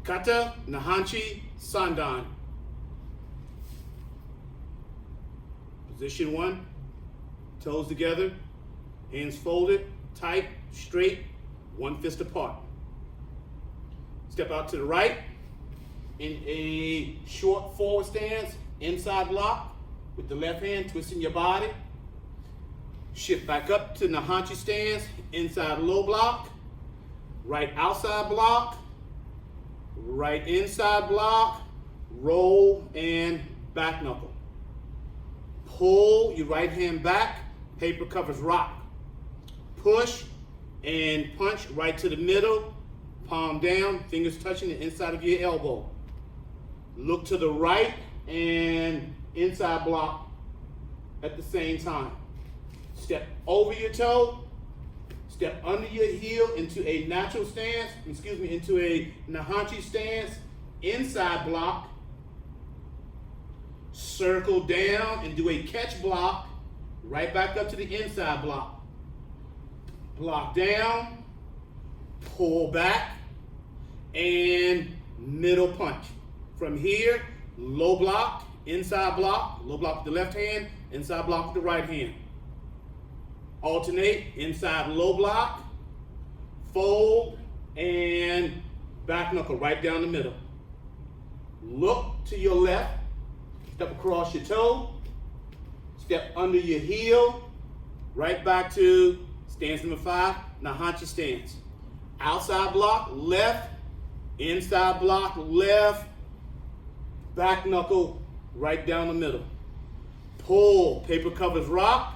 Kata Nahanchi Sandan. Position 1, toes together, hands folded, tight, straight, one fist apart. Step out to the right in a short forward stance, inside block with the left hand twisting your body. Shift back up to Nahanchi stance, inside low block, right outside block, right inside block, roll and back knuckle. Pull your right hand back, paper covers rock. Push and punch right to the middle, palm down, fingers touching the inside of your elbow. Look to the right and inside block at the same time. Step over your toe, step under your heel into a natural stance, into a Nahanchi stance, inside block, circle down and do a catch block, right back up to the inside block. Block down, pull back, and middle punch. From here, low block with the left hand, inside block with the right hand. Alternate, inside low block, fold, and back knuckle right down the middle. Look to your left, step across your toe, step under your heel, right back to stance number 5, Nahanchi stance. Outside block, left, inside block, left, back knuckle right down the middle. Pull, paper covers rock,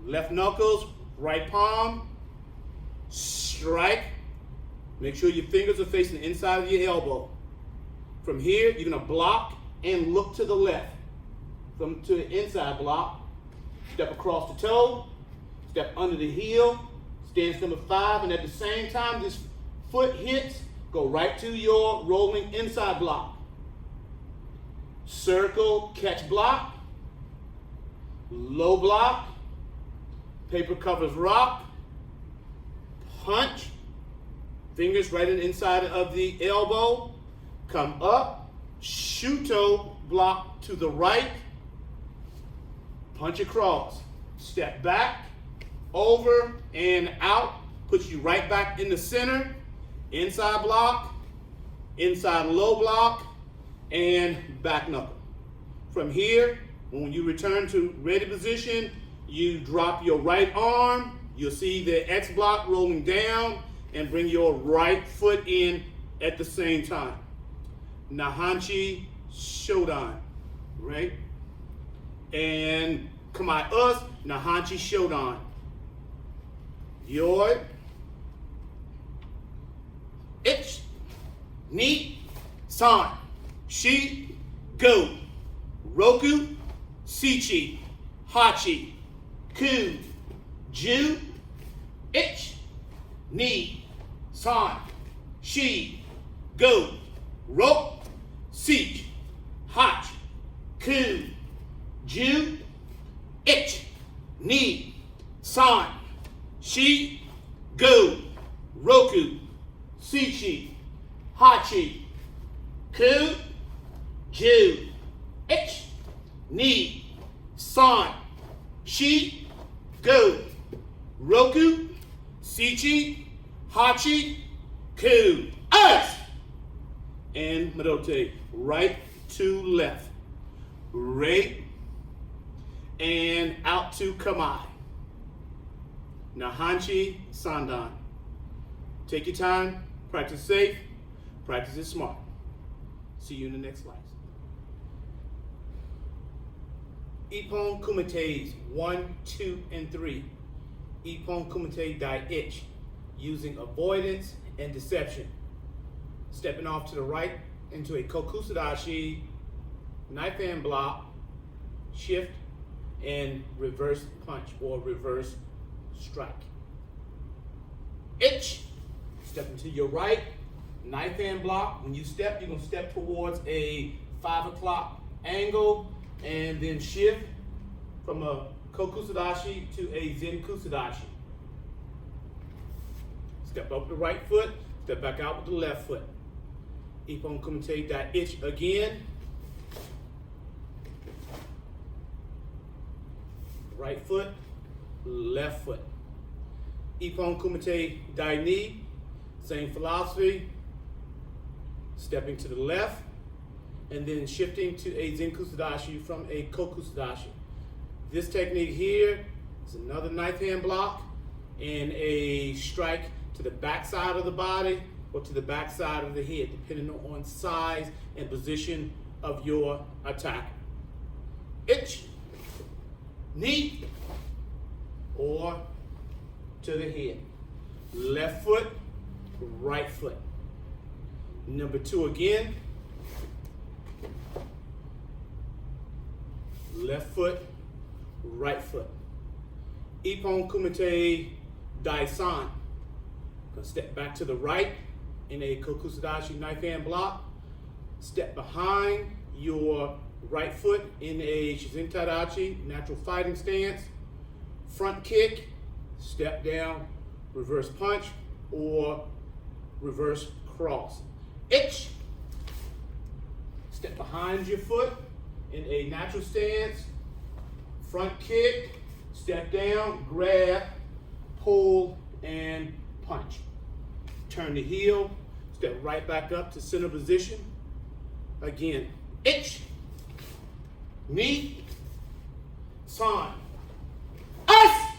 left knuckles, right palm, strike. Make sure your fingers are facing the inside of your elbow. From here, you're gonna block and look to the left. To the inside block, step across the toe, step under the heel, stance number 5, and at the same time this foot hits, go right to your rolling inside block. Circle, catch block, low block, paper covers rock, punch, fingers right in the inside of the elbow, come up, shuto block to the right, punch across, step back, over and out, puts you right back in the center, inside block, inside low block, and back knuckle. From here, when you return to ready position, you drop your right arm, you'll see the X block rolling down, and bring your right foot in at the same time. Nahanchi Shodan, right? And Kamae Us, Nahanchi Shodan. Yoi, Ich, Ni, San, Shi, Go, Roku, Sichi, Hachi, Ku, Ju, Ich, Ni, San, Shi, Go, Rok, Sich, Hach, Ku, Ju, Ich, Ni, San, Shi, Go, Roku, Sichi, Hachi, Ku, Ju, Ich, Ni, San, Shi, Go, Roku, Sichi, Hachi, Ku, Us! And Madote, right to left. Right and out to Kamae. Nahanchi Sandan. Take your time, practice safe, practice it smart. See you in the next class. Ippon Kumites 1, 2, and 3. Ippon Kumite Dai Ich, using avoidance and deception. Stepping off to the right into a Kokusadashi, knife hand block, shift, and reverse punch or reverse strike. Ich, stepping to your right, knife hand block. When you step, you're going to step towards a 5 o'clock angle and then shift from a Kokusadashi to a Zen Kusadashi. Step up the right foot, step back out with the left foot. Ippon kumite da ich again. Right foot, left foot. Ippon kumite dai ni, same philosophy. Stepping to the left, and then shifting to a Zenkusudashi from a Kokusudashi. This technique here is another knife hand block and a strike to the back side of the body or to the back side of the head, depending on size and position of your attacker. Ich, knee, or to the head. Left foot, right foot. Number 2 again. Left foot, right foot. Ippon kumite dai-san. Gonna step back to the right in a Kokusudashi knife hand block. Step behind your right foot in a Shizen Tadachi natural fighting stance. Front kick, step down, reverse punch, or reverse cross. Ich. Step behind your foot in a natural stance. Front kick, step down, grab, pull, and punch. Turn the heel, step right back up to center position. Again, ich, knee, san, us.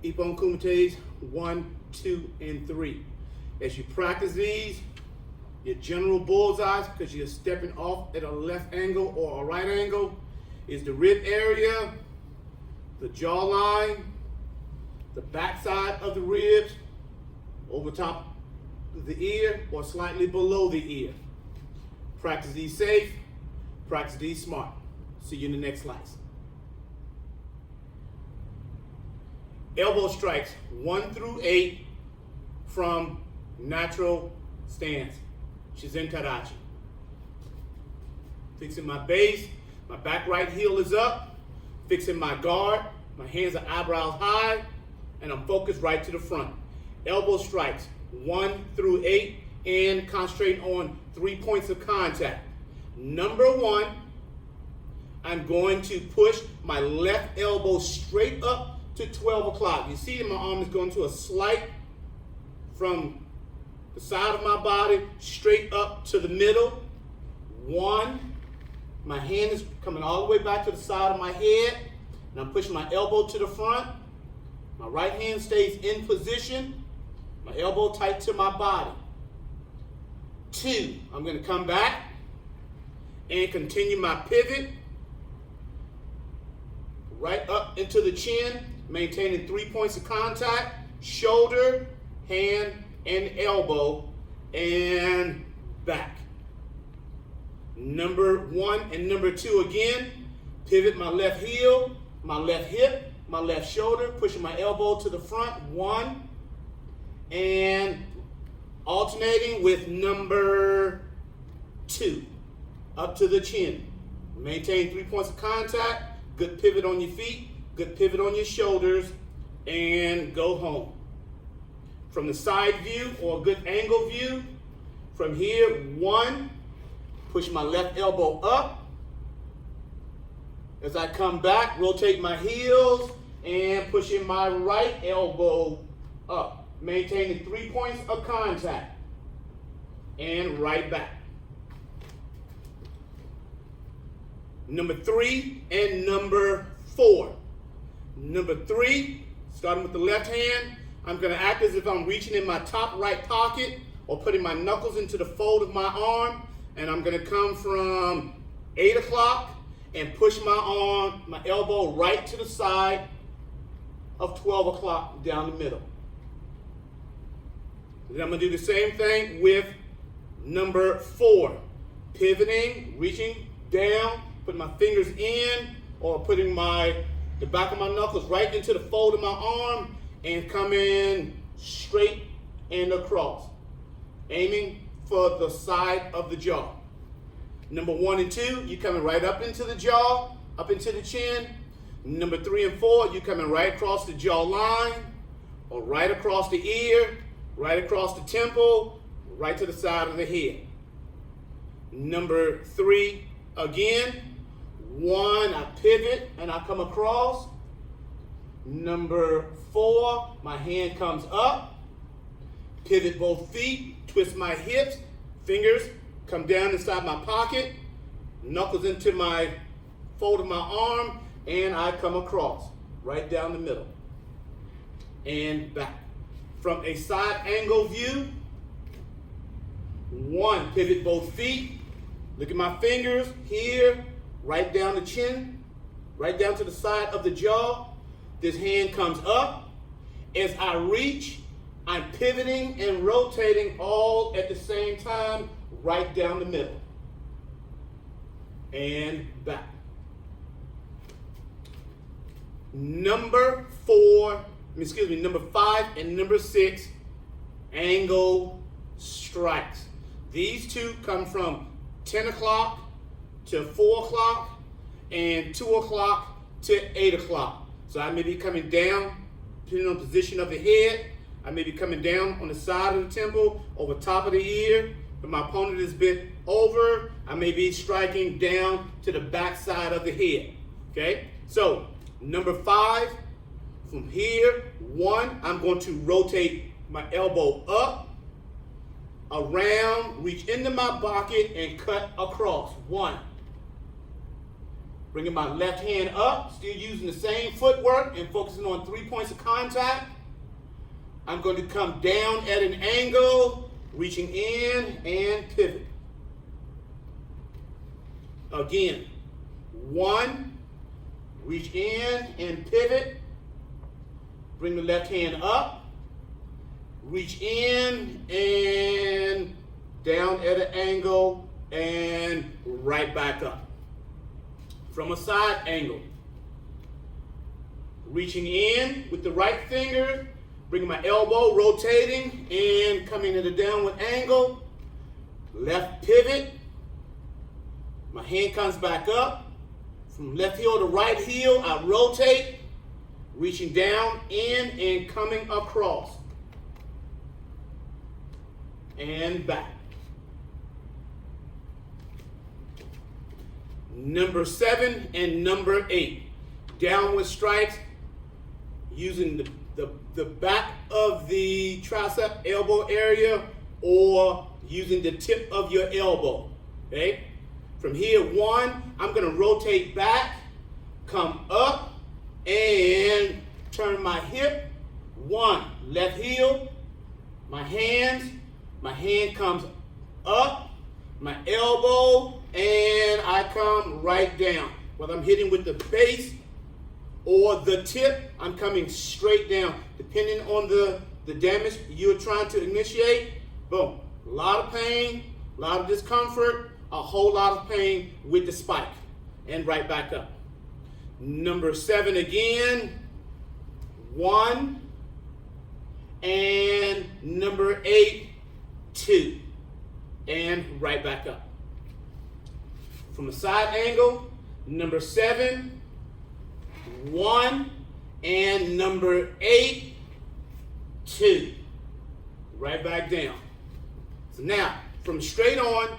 Ippon kumite's 1, 2, and 3. As you practice these, your general bullseyes, because you're stepping off at a left angle or a right angle, is the rib area, the jawline, the backside of the ribs, over top of the ear, or slightly below the ear. Practice these safe, practice these smart. See you in the next slice. Elbow strikes 1 through 8 from natural stance, Shizen Tadachi. Fixing my base, my back right heel is up. Fixing my guard, my hands are eyebrows high, and I'm focused right to the front. Elbow strikes 1 through 8, and concentrating on 3 points of contact. Number 1, I'm going to push my left elbow straight up to 12 o'clock. You see that my arm is going to a slight from the side of my body straight up to the middle. 1, my hand is coming all the way back to the side of my head, and I'm pushing my elbow to the front. My right hand stays in position, my elbow tight to my body. 2, I'm going to come back and continue my pivot right up into the chin, maintaining 3 points of contact, shoulder, hand, and elbow, and back. Number 1 and number 2 again, pivot my left heel, my left hip, my left shoulder, pushing my elbow to the front, 1, and alternating with number 2, up to the chin. Maintain 3 points of contact, good pivot on your feet, good pivot on your shoulders, and go home. From the side view or good angle view, from here, 1, push my left elbow up. As I come back, rotate my heels and pushing my right elbow up, maintaining 3 points of contact, and right back. Number 3 and number 4. Number 3, starting with the left hand, I'm going to act as if I'm reaching in my top right pocket or putting my knuckles into the fold of my arm, and I'm going to come from 8 o'clock and push my arm, my elbow right to the side of 12 o'clock down the middle. Then I'm going to do the same thing with number 4. Pivoting, reaching down, putting my fingers in, or putting the back of my knuckles right into the fold of my arm and coming straight and across, aiming for the side of the jaw. Number 1 and 2, you're coming right up into the jaw, up into the chin. Number 3 and 4, you're coming right across the jaw line or right across the ear, right across the temple, right to the side of the head. Number 3, again, 1, I pivot and I come across. Number 4, my hand comes up, pivot both feet, twist my hips, fingers come down inside my pocket, knuckles into my fold of my arm, and I come across, right down the middle, and back. From a side angle view, 1, pivot both feet, look at my fingers here, right down the chin, right down to the side of the jaw. This hand comes up. As I reach, I'm pivoting and rotating all at the same time, right down the middle. And back. Number 5 and number 6, angle strikes. These two come from 10 o'clock to 4 o'clock and 2 o'clock to 8 o'clock. So I may be coming down, depending on the position of the head. I may be coming down on the side of the temple, over top of the ear. If my opponent is bent over, I may be striking down to the back side of the head. Okay? So, number 5, from here, 1, I'm going to rotate my elbow up, around, reach into my pocket, and cut across. 1. Bringing my left hand up, still using the same footwork and focusing on 3 points of contact. I'm going to come down at an angle, reaching in and pivot. Again, 1, reach in and pivot. Bring the left hand up, reach in and down at an angle and right back up. From a side angle, reaching in with the right finger, bringing my elbow, rotating, and coming at a downward angle. Left pivot, my hand comes back up. From left heel to right heel, I rotate, reaching down, in, and coming across. And back. Number 7 and number 8. Downward strikes using the back of the tricep elbow area or using the tip of your elbow. Okay? From here, 1, I'm going to rotate back, come up, and turn my hip. 1, left heel, my hand comes up, my elbow, and I come right down. Whether I'm hitting with the base or the tip, I'm coming straight down. Depending on the damage you're trying to initiate, boom. A lot of pain, a lot of discomfort, a whole lot of pain with the spike. And right back up. Number 7 again. 1. And number 8, 2. And right back up. From a side angle, number 7, 1, and number 8, 2. Right back down. So now, from straight on,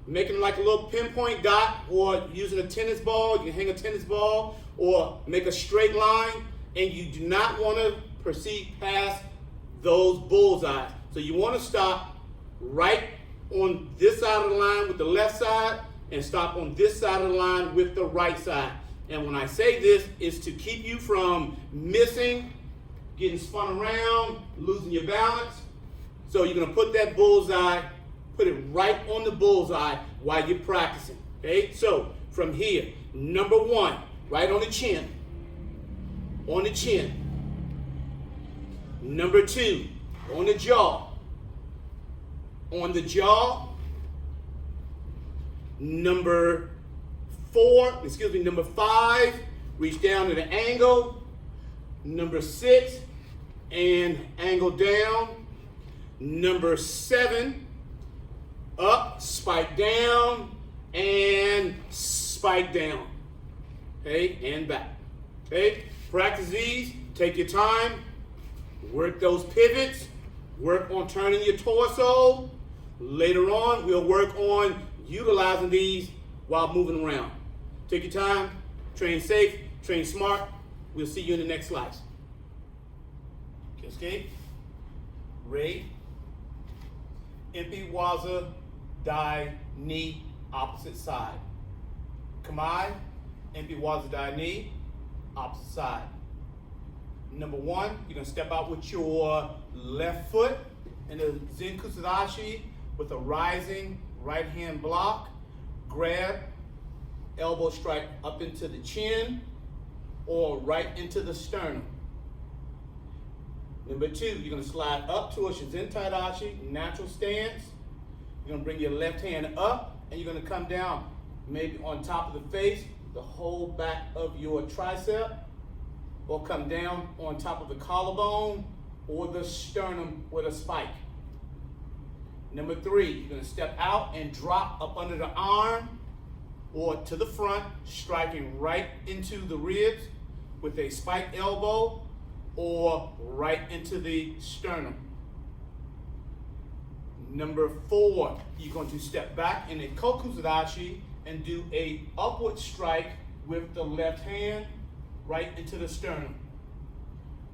making like a little pinpoint dot, or using a tennis ball, you can hang a tennis ball, or make a straight line, and you do not want to proceed past those bullseyes. So you want to stop right on this side of the line with the left side, and stop on this side of the line with the right side. And when I say this, it's to keep you from missing, getting spun around, losing your balance. So you're going to put that bullseye, put it right on the bullseye while you're practicing. Okay? So from here, number 1, right on the chin. On the chin. Number 2, on the jaw. On the jaw. Number 5, reach down at an angle. Number 6, and angle down. Number 7, up, spike down, and spike down. Okay, and back. Okay, practice these, take your time, work those pivots, Work on turning your torso. Later on, we'll work on utilizing these while moving around. Take your time, train safe, train smart. We'll see you in the next slice. Okay? Ray. Impi Waza Dai Knee, opposite side. Kamai, Impi Waza Dai Knee, opposite side. Number one, you're going to step out with your left foot in the Zen Kusadashi with a rising right hand block. Grab, elbow strike up into the chin or right into the sternum. Number two, you're going to slide up towards your Zen Taidashi, natural stance. You're going to bring your left hand up and you're going to come down maybe on top of the face, the whole back of your tricep, or come down on top of the collarbone or the sternum with a spike. Number three, you're going to step out and drop up under the arm or to the front, striking right into the ribs with a spike elbow or right into the sternum. Number four, you're going to step back in a Kokuzadashi and do a upward strike with the left hand right into the sternum.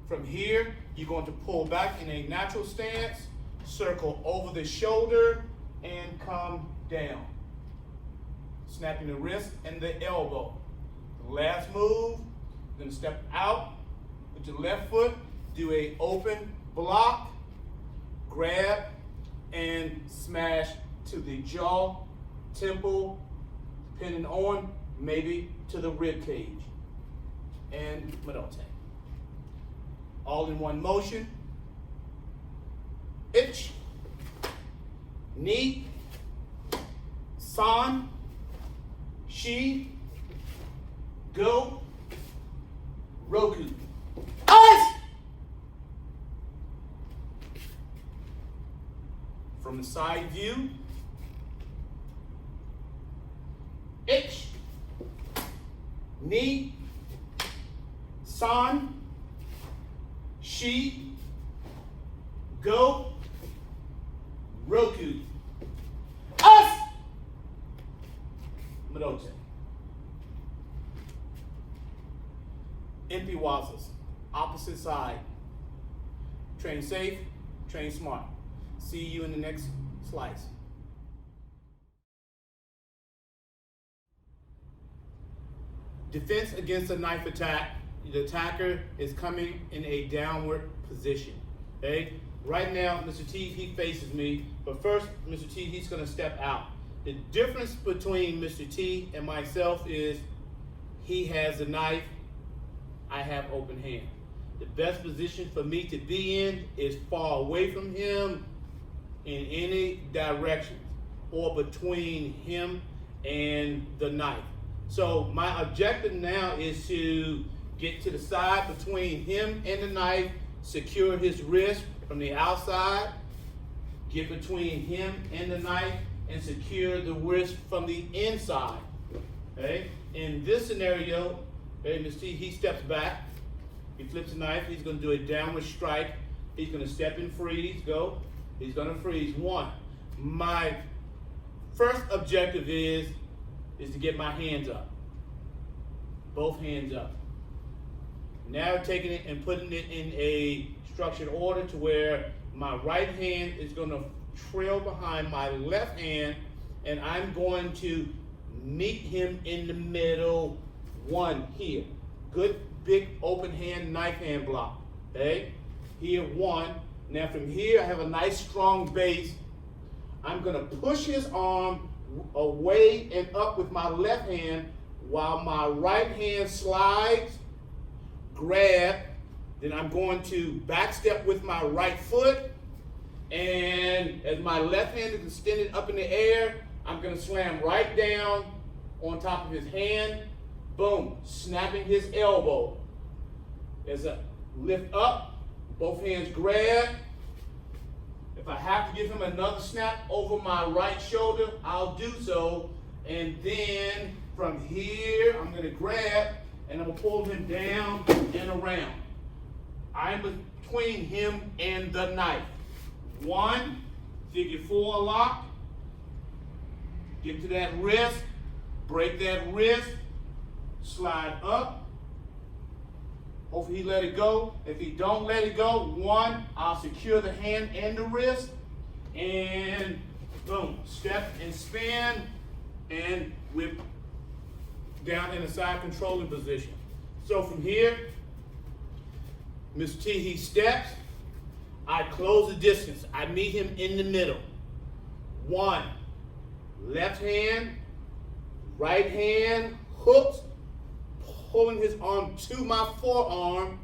From here, you're going to pull back in a natural stance, circle over the shoulder, and come down. Snapping the wrist and the elbow. The last move, you're going to step out with your left foot, do a open block, grab, and smash to the jaw, temple, depending on maybe to the rib cage. And Madote. All in one motion. Ich, ni, san, shi, go, roku. Us! From the side view. Ich, ni, san, shi, go, roku. Us! Madote. Impi Wazas, opposite side. Train safe, train smart. See you in the next slice. Defense against a knife attack. The attacker is coming in a downward position. Okay? Right now, Mr. T, he faces me, but first, Mr. T, he's going to step out. The difference between Mr. T and myself is he has a knife, I have open hand. The best position for me to be in is far away from him in any direction or between him and the knife. So my objective now is to get to the side between him and the knife, secure his wrist from the outside, get between him and the knife, and secure the wrist from the inside. Okay? In this scenario, okay, Mr. T, he steps back, he flips the knife, he's going to do a downward strike, he's going to step and freeze, go, he's going to freeze. One, my first objective is to get my hands up, both hands up. Now taking it and putting it in a structured order to where my right hand is going to trail behind my left hand, and I'm going to meet him in the middle, one here. Good big open hand knife hand block. Okay? Here, one. Now from here I have a nice strong base. I'm going to push his arm away and up with my left hand while my right hand slides, grab, then I'm going to back step with my right foot, and as my left hand is extended up in the air, I'm going to slam right down on top of his hand, boom, snapping his elbow. As a lift up, both hands grab. If I have to give him another snap over my right shoulder, I'll do so. And then from here, I'm going to grab and I'm going to pull him down and around. I'm between him and the knife. 1, figure 4 lock. Get to that wrist, break that wrist, slide up. Hopefully he let it go. If he don't let it go, 1, I'll secure the hand and the wrist, and boom, step and spin, and whip down in a side controlling position. So from here, Mr. T, he steps, I close the distance, I meet him in the middle. 1, left hand, right hand, hooks, pulling his arm to my forearm.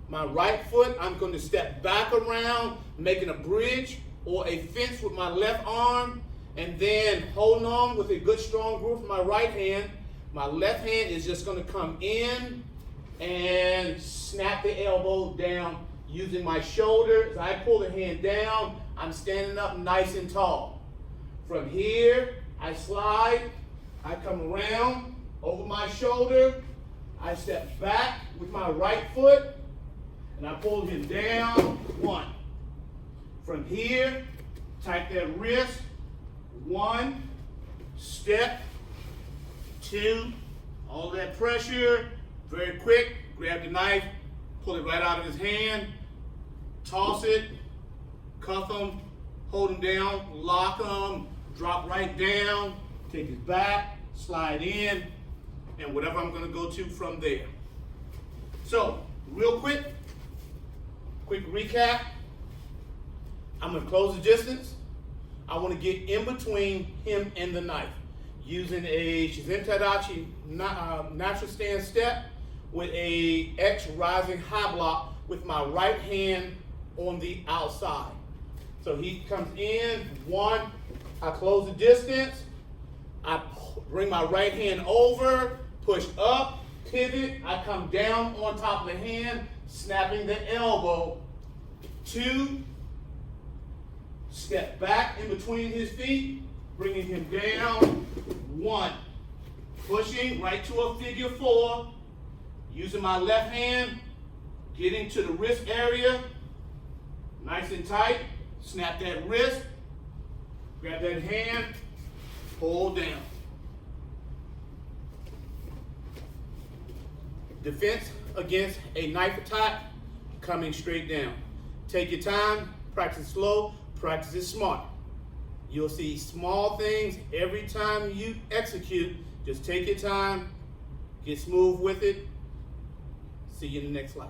My right foot, I'm going to step back around, making a bridge or a fence with my left arm, and then holding on with a good strong grip with my right hand. My left hand is just going to come in and snap the elbow down using my shoulder. As I pull the hand down, I'm standing up nice and tall. From here, I slide, I come around over my shoulder, I step back with my right foot, and I pull him down, 1. From here, tight that wrist, 1, step, 2, all that pressure, very quick, grab the knife, pull it right out of his hand, toss it, cuff him, hold him down, lock him, drop right down, take his back, slide in, and whatever I'm going to go to from there. So, real quick recap. I'm going to close the distance. I want to get in between him and the knife using a Shizen Taidachi natural stand step with a X rising high block with my right hand on the outside. So he comes in, 1, I close the distance, I bring my right hand over, push up, pivot, I come down on top of the hand, snapping the elbow. 2, step back in between his feet, bringing him down. 1, pushing right to a figure 4, using my left hand, getting to the wrist area, nice and tight, snap that wrist, grab that hand, pull down. Defense against a knife attack, coming straight down. Take your time, practice slow, practice it smart. You'll see small things every time you execute. Just take your time, get smooth with it. See you in the next slice.